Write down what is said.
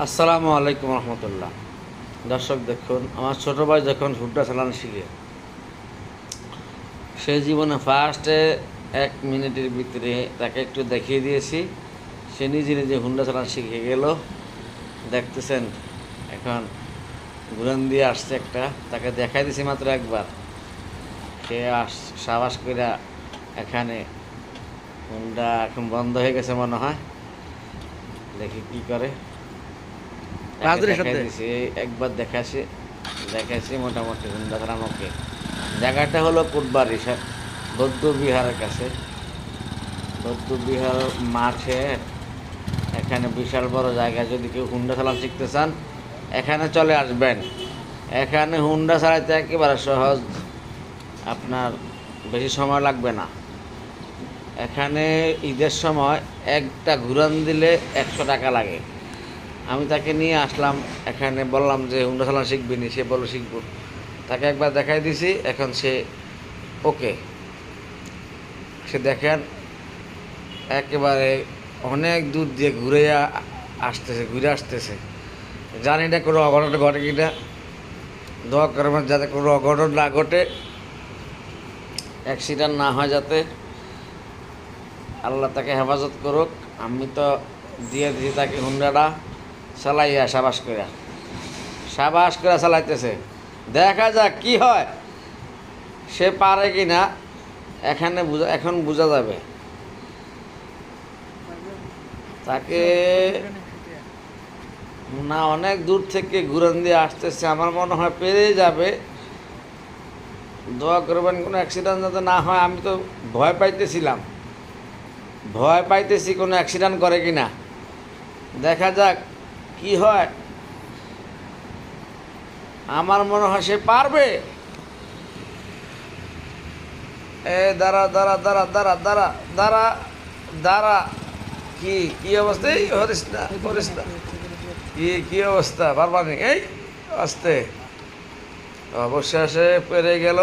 আসসালামু আলাইকুম রহমতুল্লাহ। দর্শক দেখুন, আমার ছোটো ভাই যখন হুড্ডা চালানো শিখে, সে জীবনে ফার্স্টে 1 মিনিটের ভিতরে তাকে একটু দেখিয়ে দিয়েছি, সে নিজে নিজে হুন্ডা চালানো শিখে গেল। দেখতেছেন এখন ঘুরান দিয়ে আসছে একটা, তাকে দেখাই দিয়েছি মাত্র একবার, সে সাবাস করে এখানে হুন্ডা এখন বন্ধ হয়ে গেছে মনে হয়, দেখি কি করে। দেখাই দিছি একবার দেখাইছি মোটামুটি হুন্ডা চালানোকে। জায়গাটা হলো কোটবাড়ি বৌদ্ধ বিহারের কাছে, বৌদ্ধ বিহার মাঠে। এখানে বিশাল বড় জায়গা, যদি কেউ হুন্ডা চালানো শিখতে চান এখানে চলে আসবেন। এখানে হুন্ডা চালাইতে একেবারে সহজ, আপনার বেশি সময় লাগবে না। এখানে ঈদের সময় একটা ঘুরান দিলে 100 টাকা লাগে। আমি তাকে নিয়ে আসলাম এখানে, বললাম যে হুন্ডা চালানো শিখবি নি, সে বললো শিখবো। তাকে একবার দেখাই দিছি, এখন সে ওকে। সে দেখেন একেবারে অনেক দূর দিয়ে ঘুরে আসতেছে। জানি না কোনো অঘটন ঘটে কিনা, দোয়া করবেন যাতে কোনো অঘটন না ঘটে, অ্যাক্সিডেন্ট না হয়, যাতে আল্লাহ তাকে হেফাজত করুক। আমি তো দিয়ে দিই তাকে হুন্ডাটা চালাইয়া সাবাস করে চালাইতেছে। দেখা যাক কি হয়, সে পারে কি না এখন বোঝা যাবে। তাকে না অনেক দূর থেকে ঘুরান দিয়ে আসতেছে, আমার মনে হয় পেরে যাবে। দোয়া করবেন কোনো অ্যাক্সিডেন্ট যাতে না হয়। আমি তো ভয় পাইতেছি কোনো অ্যাক্সিডেন্ট করে কি না। দেখা যাক কি হয়, আমার মনে হয় সে পারবে। দাঁড়া দাঁড়া দাঁড়া দাঁড়া দাঁড়া দাঁড়া দাঁড়া, কি অবস্থা? এই করিস না কি অবস্থা? পারবানি? এই আসতে অবশেষে পেরে গেল।